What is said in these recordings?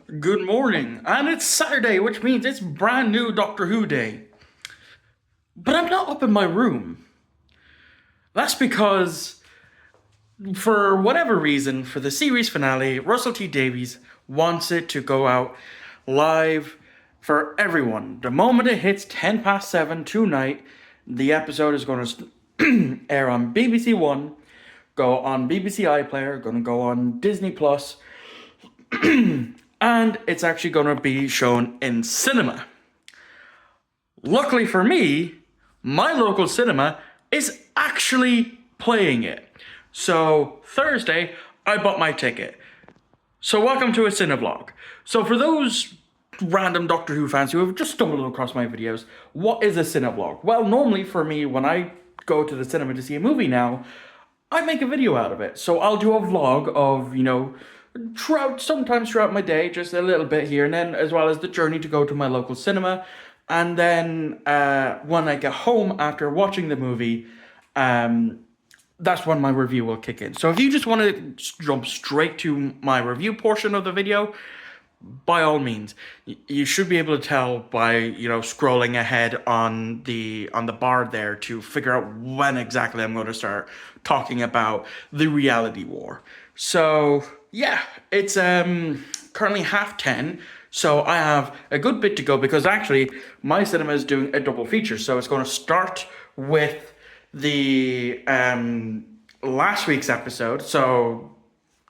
Good morning, and it's Saturday, which means it's brand new Doctor Who day. But I'm not up in my room. That's because, for whatever reason, for the series finale, Russell T Davies wants it to go out live for everyone. The moment it hits 10 past 7 tonight, the episode is going to air on BBC One, go on BBC iPlayer, going to go on Disney Plus, and it's actually going to be shown in cinema. Luckily for me, my local cinema is actually playing it. So Thursday, I bought my ticket. So welcome to a Cinevlog. So for those random Doctor Who fans who have just stumbled across my videos, what is a Cinevlog? Well, normally for me, when I go to the cinema to see a movie now, I make a video out of it. So I'll do a vlog of, sometimes throughout my day, just a little bit here and then, as well as the journey to go to my local cinema. And then when I get home after watching the movie, that's when my review will kick in. So if you just want to jump straight to my review portion of the video, by all means, you should be able to tell by scrolling ahead on the bar there to figure out when exactly I'm going to start talking about the reality war. So yeah, it's currently 10:30, so I have a good bit to go because actually my cinema is doing a double feature. So it's going to start with the last week's episode, so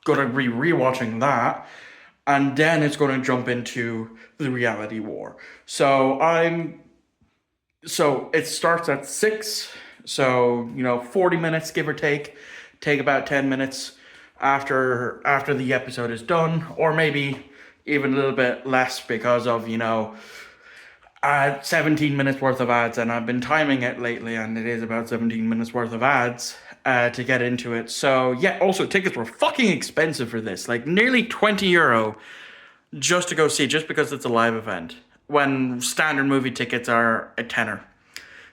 gonna be rewatching that, and then it's going to jump into the reality war. So it starts at 6, so 40 minutes give or take about 10 minutes after the episode is done, or maybe even a little bit less because of 17 minutes worth of ads, and I've been timing it lately, and it is about 17 minutes worth of ads to get into it. So yeah, also tickets were fucking expensive for this, like nearly €20 just to go see, just because it's a live event, when standard movie tickets are a tenner.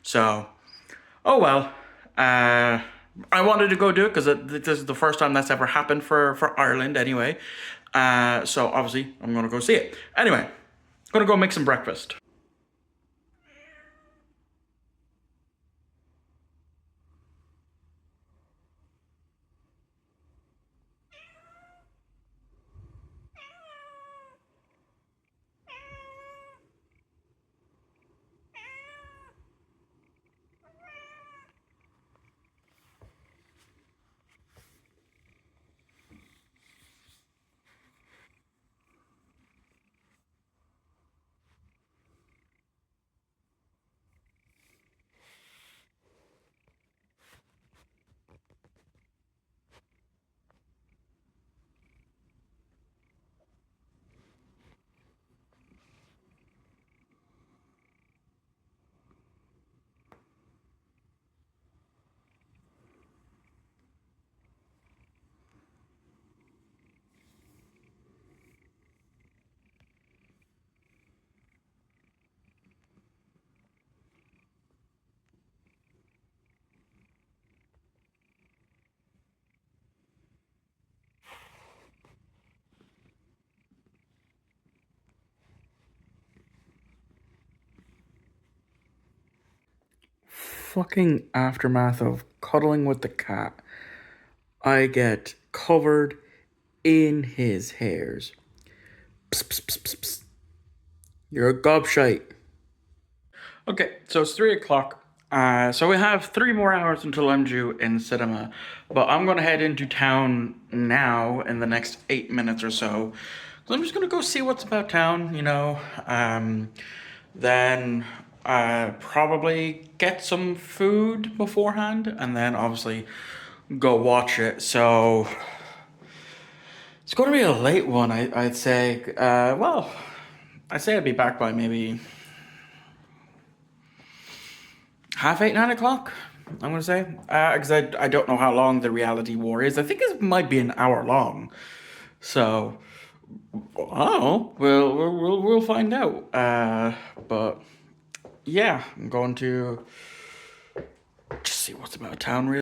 So, oh well. I wanted to go do it because this is the first time that's ever happened for Ireland anyway. So obviously I'm gonna go see it. Anyway, gonna go make some breakfast. Fucking aftermath of cuddling with the cat. I get covered in his hairs. Psst, psst, psst, psst, psst. You're a gobshite. Okay, so it's 3 o'clock. So we have 3 more hours until I'm due in cinema, but I'm gonna head into town now in the next 8 minutes or so. So I'm just gonna go see what's about town. Then probably get some food beforehand, and then obviously go watch it. So it's gonna be a late one, I'd say. Well, I'd say I'd be back by maybe half 8, 9 o'clock. I'm gonna say because I don't know how long the reality war is. I think it might be an hour long. So oh, we'll find out. But yeah, I'm going to just see what's about town. Really.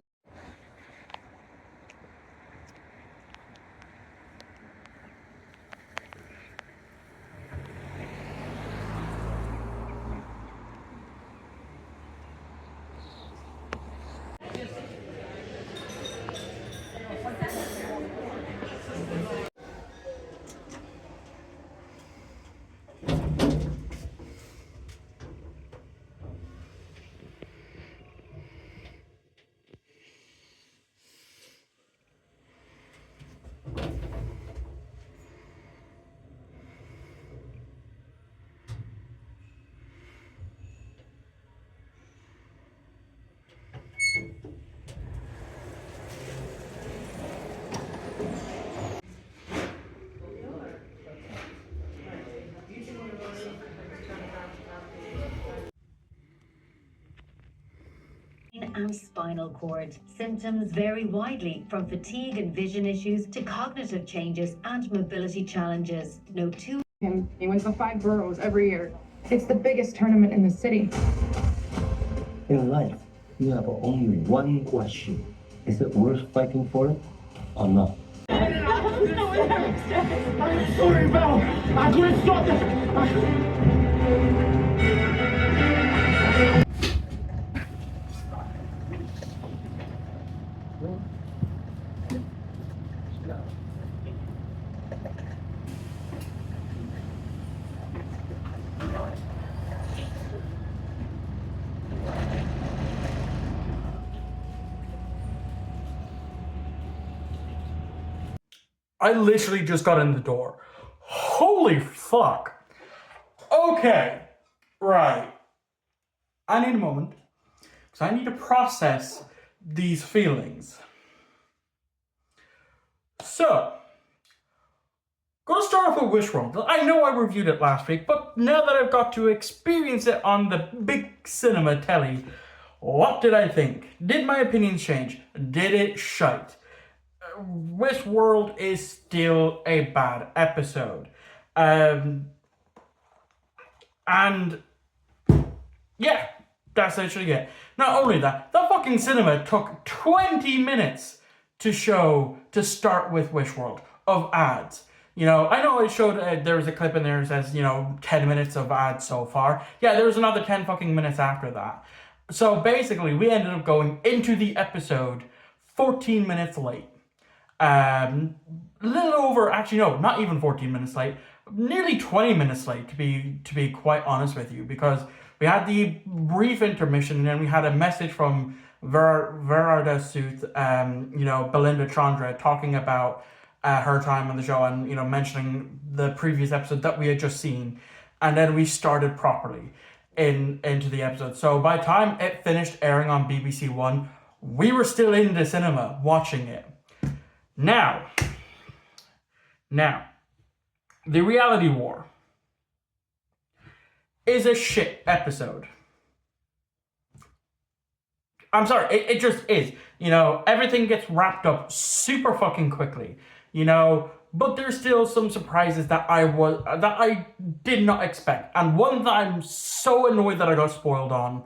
and spinal cord. Symptoms vary widely, from fatigue and vision issues to cognitive changes and mobility challenges. No two. He wins the 5 boroughs every year. It's the biggest tournament in the city. In life, you have only one question. Is it worth fighting for it or not? I'm sorry, Val. I couldn't stop it. I literally just got in the door. Holy fuck. Okay, right. I need a moment, because I need to process these feelings. So, gonna start off with Wishworld. I know I reviewed it last week, but now that I've got to experience it on the big cinema telly, what did I think? Did my opinions change? Did it shite? Wishworld is still a bad episode. And yeah, that's literally it. Not only that, the fucking cinema took 20 minutes to start with Wishworld of ads. You know, I know I showed, there was a clip in there that says, 10 minutes of ads so far. Yeah, there was another 10 fucking minutes after that. So basically, we ended up going into the episode 14 minutes late. A little over, actually no, not even 14 minutes late, nearly 20 minutes late to be quite honest with you, because we had the brief intermission and then we had a message from Verada Sooth, Belinda Chandra, talking about her time on the show and, mentioning the previous episode that we had just seen. And then we started properly into the episode. So by the time it finished airing on BBC One, we were still in the cinema watching it. Now, The Reality War is a shit episode. I'm sorry, it just is. Everything gets wrapped up super fucking quickly. But there's still some surprises that I did not expect. And one that I'm so annoyed that I got spoiled on.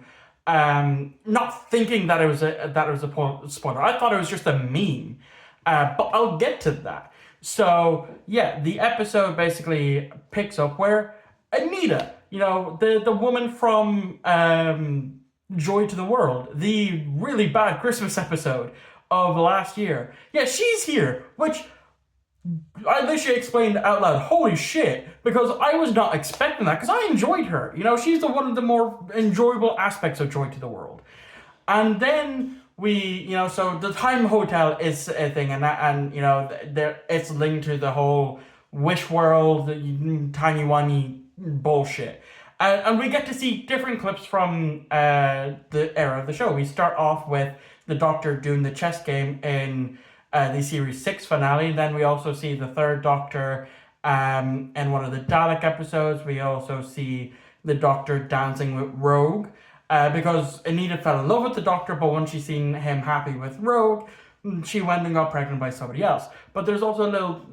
Not thinking that it was a spoiler. I thought it was just a meme. But I'll get to that. So, yeah, the episode basically picks up where Anita, the woman from Joy to the World, the really bad Christmas episode of last year. Yeah, she's here, which I literally explained out loud, holy shit, because I was not expecting that, because I enjoyed her. She's one of the more enjoyable aspects of Joy to the World. And then so the Time Hotel is a thing, it's linked to the whole Wish World, timey-wimey bullshit. And we get to see different clips from the era of the show. We start off with the Doctor doing the chess game in the Series 6 finale. Then we also see the third Doctor in one of the Dalek episodes. We also see the Doctor dancing with Rogue. Because Anita fell in love with the Doctor, but when she seen him happy with Rogue, she went and got pregnant by somebody else. But there's also a little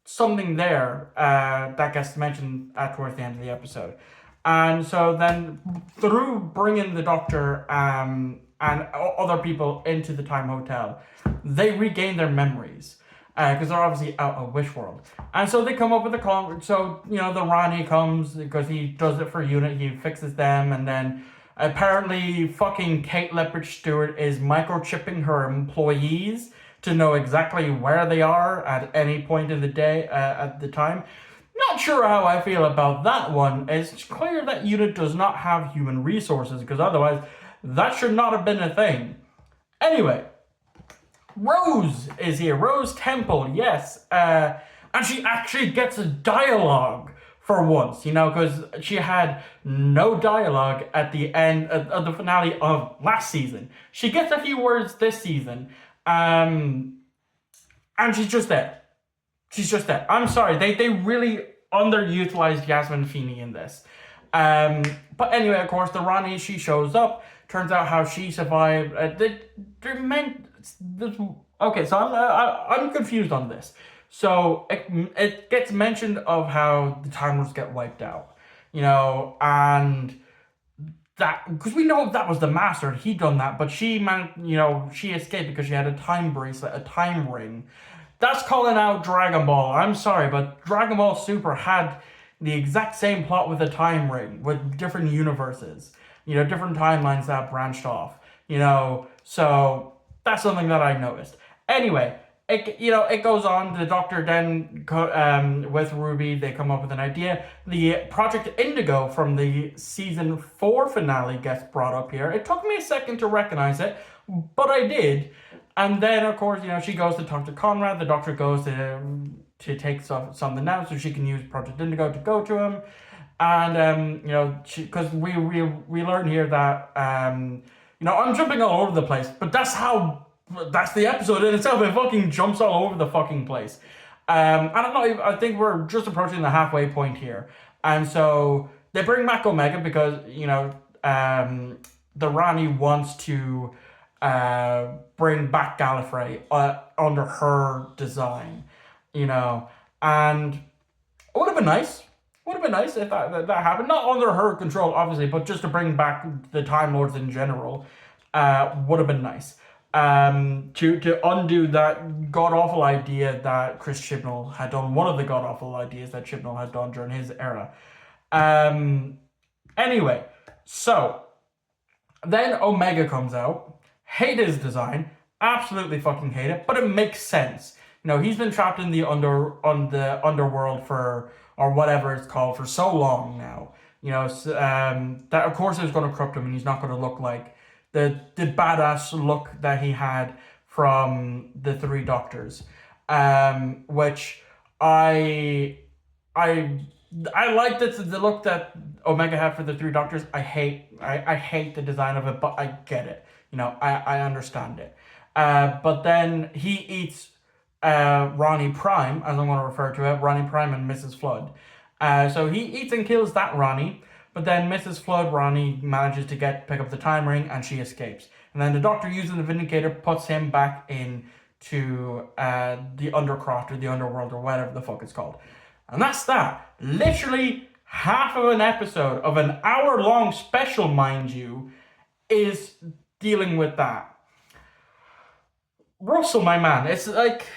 something there that gets mentioned towards the end of the episode. And so then, through bringing the Doctor and other people into the Time Hotel, they regain their memories. Because they're obviously out of Wish World. And so they come up with so, the Rani comes, because he does it for UNIT, he fixes them, and then apparently fucking Kate Leppard-Stewart is microchipping her employees to know exactly where they are at any point in the day at the time. Not sure how I feel about that one. It's clear that UNIT does not have human resources, because otherwise that should not have been a thing. Anyway, Rose is here. Rose Temple, yes. And she actually gets a dialogue for once, because she had no dialogue at the end of the finale of last season. She gets a few words this season, and she's just there. I'm sorry, they really underutilized Yasmin Feeney in this. But anyway, of course, the Rani, she shows up turns out how she survived. They're meant. Okay, so I'm confused on this. So it gets mentioned of how the Time Lords get wiped out, and that, because we know that was the Master, he done that, but she she escaped because she had a time bracelet, a time ring. That's calling out Dragon Ball. I'm sorry, but Dragon Ball Super had the exact same plot with a time ring, with different universes, different timelines that branched off, so that's something that I noticed. Anyway, it goes on. The Doctor then, with Ruby, they come up with an idea. The Project Indigo from the season 4 finale gets brought up here. It took me a second to recognize it, but I did. And then, of course, she goes to talk to Conrad. The Doctor goes to take something out so she can use Project Indigo to go to him. And, because we learn here that, I'm jumping all over the place, but that's the episode in itself. It fucking jumps all over the fucking place. I don't know, I think we're just approaching the halfway point here. And so they bring back Omega because, the Rani wants to bring back Gallifrey under her design, and it would have been nice. If that happened. Not under her control, obviously, but just to bring back the Time Lords in general would have been nice. To undo that god-awful idea that Chris Chibnall had done, one of the god-awful ideas that Chibnall had done during his era. Anyway, so then Omega comes out. Hate his design, absolutely fucking hate it, but it makes sense. He's been trapped in the underworld or whatever it's called for so long now. That of course is going to corrupt him, and he's not going to look like the badass look that he had from the Three Doctors, which I like the look that Omega had for the Three Doctors. I hate the design of it, but I get it. I understand it. But then he eats Ronnie Prime, as I'm going to refer to it, Ronnie Prime and Mrs. Flood. So he eats and kills that Ronnie. But then Mrs. Flood, Ronnie, manages to pick up the time ring, and she escapes. And then the Doctor, using the Vindicator, puts him back into the Undercroft or the Underworld or whatever the fuck it's called. And that's that. Literally half of an episode of an hour-long special, mind you, is dealing with that. Russell, my man, it's like,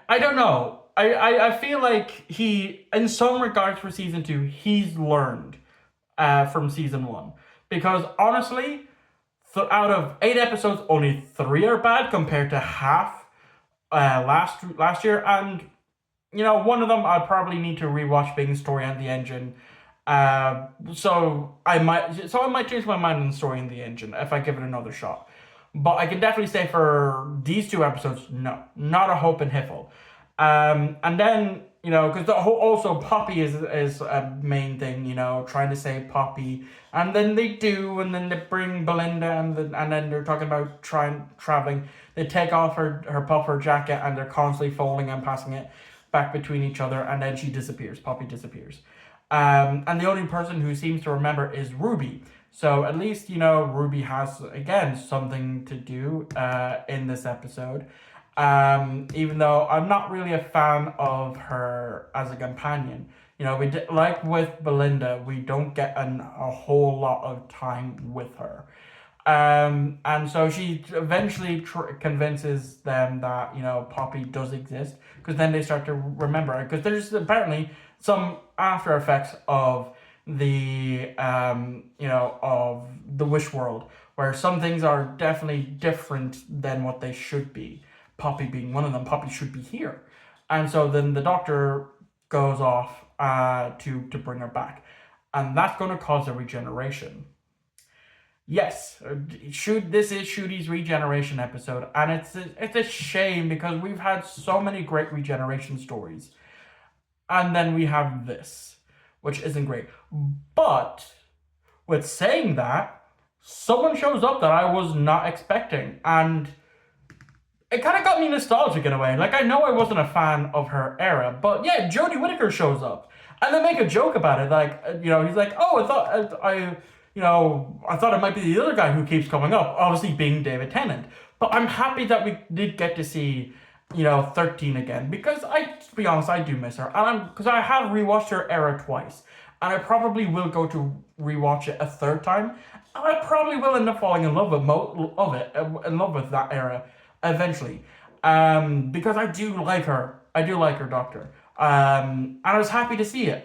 I don't know. I feel like he, in some regards for season 2, he's learned from season 1, because honestly, out of 8 episodes, only 3 are bad compared to half last year, and one of them I probably need to rewatch being Story and the Engine. So I might change my mind on Story and the Engine if I give it another shot. But I can definitely say for these 2 episodes, no, not a hope in Hiffle. And then, because also Poppy is a main thing, trying to save Poppy, and then they do, and then they bring Belinda, and then they're talking about traveling. They take off her puffer jacket, and they're constantly folding and passing it back between each other, and then she disappears. Poppy disappears. And the only person who seems to remember is Ruby. So at least, Ruby has, again, something to do in this episode. Even though I'm not really a fan of her as a companion. Like with Belinda, we don't get a whole lot of time with her. And so she eventually convinces them that, Poppy does exist, because then they start to remember her, because there's apparently some after effects of the, of the Wish World, where some things are definitely different than what they should be. Poppy being one of them. Poppy should be here. And so then the Doctor goes off to bring her back. And that's going to cause a regeneration. Yes, this is Ncudi's regeneration episode. And it's a shame, because we've had so many great regeneration stories. And then we have this, which isn't great. But with saying that, someone shows up that I was not expecting. And it kind of got me nostalgic in a way. Like, I know I wasn't a fan of her era, but yeah, Jodie Whittaker shows up. And they make a joke about it. Like, he's like, oh, I thought I thought it might be the other guy who keeps coming up, obviously being David Tennant. But I'm happy that we did get to see, 13 again, because to be honest, I do miss her. And because I have rewatched her era twice. And I probably will go to rewatch it a third time. And I probably will end up falling in love with that era eventually. Because I do like her. I do like her Doctor. And I was happy to see it.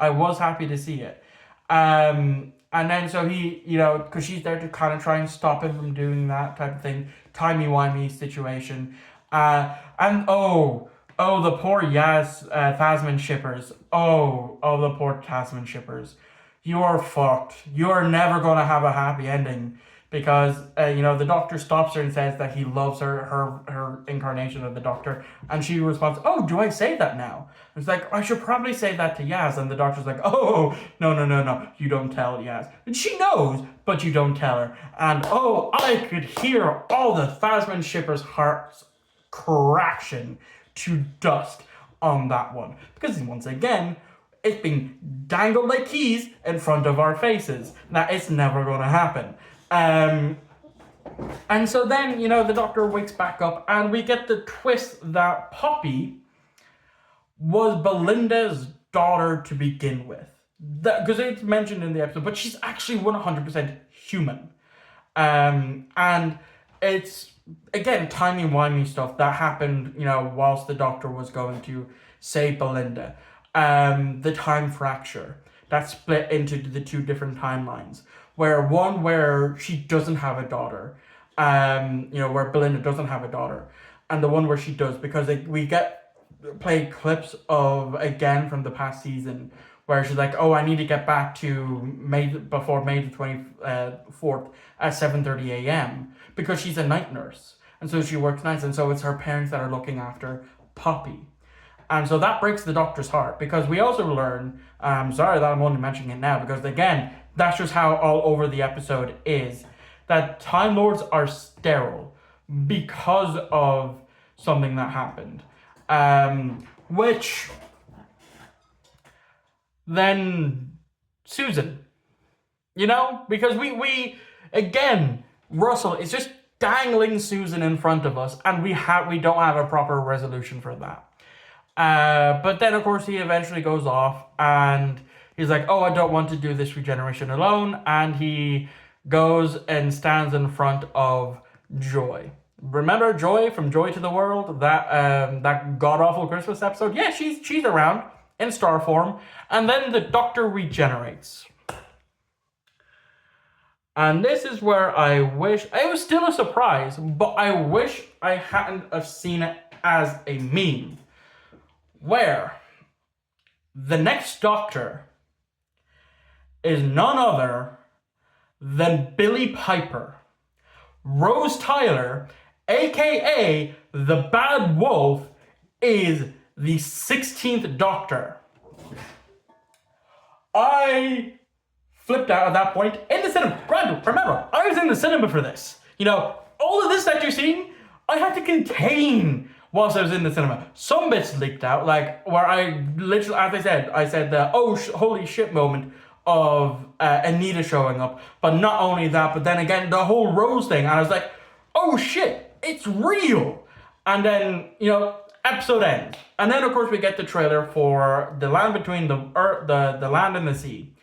And then so he, because she's there to kind of try and stop him from doing that type of thing, timey-wimey situation. And the poor Tasman shippers. The poor Tasman shippers. You are fucked. You are never going to have a happy ending. Because, the Doctor stops her and says that he loves her incarnation of the Doctor. And she responds, oh, do I say that now? It's like, I should probably say that to Yaz. And the Doctor's like, oh, no, you don't tell Yaz. And she knows, but you don't tell her. And, I could hear all the Tasman shippers' hearts crashing to dust on that one. Because, once again, it's being dangled like keys in front of our faces. That it's never going to happen. And so then, the Doctor wakes back up and we get the twist that Poppy was Belinda's daughter to begin with. Because it's mentioned in the episode, but she's actually 100% human. And it's, again, timey-wimey stuff that happened, whilst the Doctor was going to save Belinda. The time fracture that split into the two different timelines. Where she doesn't have a daughter, where Belinda doesn't have a daughter, and the one where she does, because we get played clips of, again, from the past season, where she's like, I need to get back to before May the 24th at 7:30 a.m. because she's a night nurse, and so she works nights, and so it's her parents that are looking after Poppy. And so that breaks the Doctor's heart, because we also learn, sorry that I'm only mentioning it now, because again, that's just how all over the episode is, that Time Lords are sterile because of something that happened. Which then Susan, because we again, Russell is just dangling Susan in front of us, and we don't have a proper resolution for that. But then, of course, he eventually goes off and he's like, I don't want to do this regeneration alone. And he goes and stands in front of Joy. Remember Joy from Joy to the World? That god-awful Christmas episode? Yeah, she's around in star form. And then the Doctor regenerates. And this is where I wish... It was still a surprise, but I wish I hadn't have seen it as a meme. Where the next Doctor is none other than Billie Piper. Rose Tyler, aka the Bad Wolf, is the 16th Doctor. I flipped out at that point in the cinema. Brandon, remember, I was in the cinema for this. All of this that you're seeing, I had to contain whilst I was in the cinema. Some bits leaked out, like where I literally, as I said the holy shit moment of Anita showing up. But not only that, but then again, the whole Rose thing. And I was like, oh shit, it's real. And then, episode ends. And then, of course, we get the trailer for The Land Between the Land and the Sea.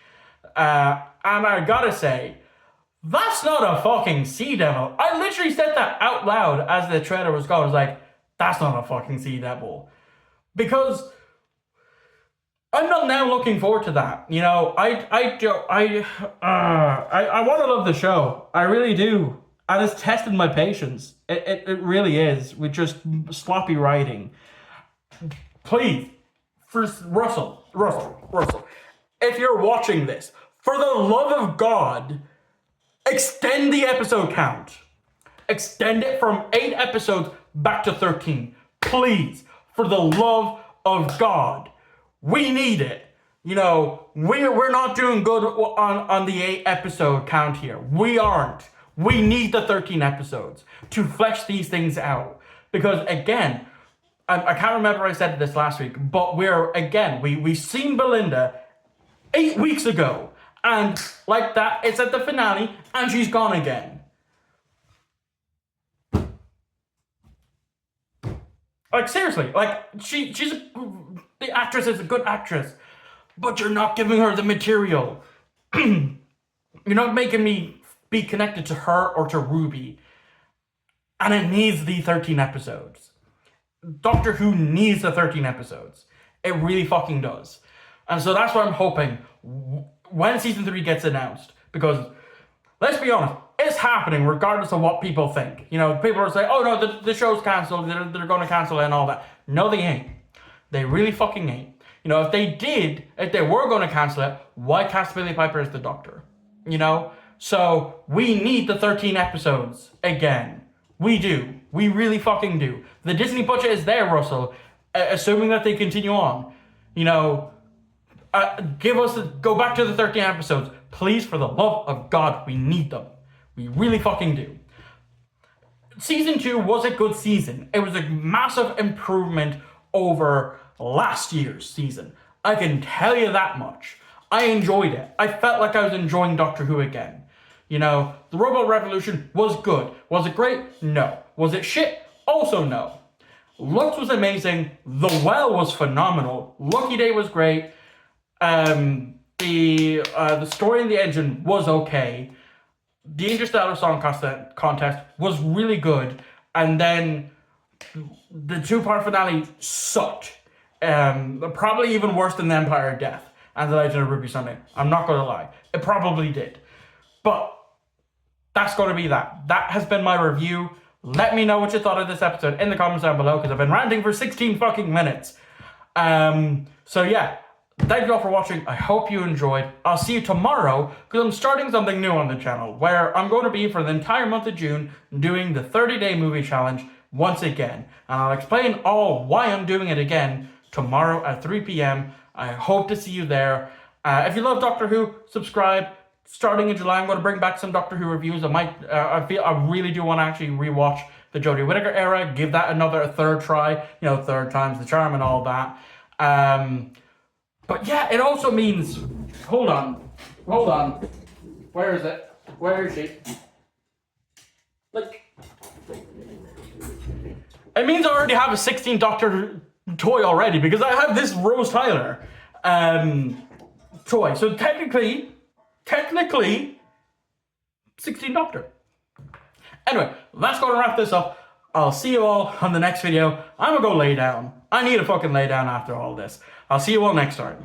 And I gotta say, that's not a fucking sea devil. I literally said that out loud as the trailer was going. I was like, that's not a fucking sea devil. Because I'm not now looking forward to that. I want to love the show. I really do. And it's tested my patience. It really is, with just sloppy writing. Please, first, Russell, if you're watching this, for the love of God, extend the episode count. Extend it from 8 episodes back to 13. Please, for the love of God. We need it. We're not doing good on the 8 episode count here. We aren't. We need the 13 episodes to flesh these things out. Because again, I can't remember if I said this last week, but we seen Belinda 8 weeks ago. And like that, it's at the finale, and she's gone again. Like, seriously, like, the actress is a good actress, but you're not giving her the material. You're not making me be connected to her or to Ruby. And it needs the 13 episodes. Doctor Who needs the 13 episodes. It really fucking does. And so that's what I'm hoping when season 3 gets announced. Because, let's be honest, it's happening regardless of what people think. You know, people are saying, oh no, the show's cancelled, they're going to cancel it and all that. No, they ain't. They really fucking ain't. You know, if they were going to cancel it, why cast Billie Piper as the Doctor? You know? So, we need the 13 episodes again. We do. We really fucking do. The Disney budget is there, Russell. Assuming that they continue on. You know, go back to the 13 episodes. Please, for the love of God, we need them. We really fucking do. Season 2 was a good season. It was a massive improvement over last year's season. I can tell you that much. I enjoyed it. I felt like I was enjoying Doctor Who again. You know, the Robot Revolution was good. Was it great? No. Was it shit? Also no. Lux was amazing. The Well was phenomenal. Lucky Day was great. The Story in the Engine was okay. The Interstellar Song Contest was really good. And then the 2-part finale sucked. Probably even worse than The Empire of Death and The Legend of Ruby Sunday. I'm not going to lie. It probably did. But that's going to be that. That has been my review. Let me know what you thought of this episode in the comments down below, because I've been ranting for 16 fucking minutes. So yeah, thank you all for watching. I hope you enjoyed. I'll see you tomorrow, because I'm starting something new on the channel, where I'm going to be, for the entire month of June, doing the 30-day movie challenge once again. And I'll explain why I'm doing it again tomorrow at 3 p.m. I hope to see you there. If you love Doctor Who, subscribe. Starting in July, I'm going to bring back some Doctor Who reviews. I really do want to actually rewatch the Jodie Whittaker era, give that a third try. You know, third time's the charm and all that. But yeah, it also means, hold on. Where is it? Where is she? Like, it means I already have a 16th Doctor toy already, because I have this Rose Tyler toy. So technically, 16th Doctor. Anyway, that's going to wrap this up. I'll see you all on the next video. I'm going to go lay down. I need to fucking lay down after all this. I'll see you all next time.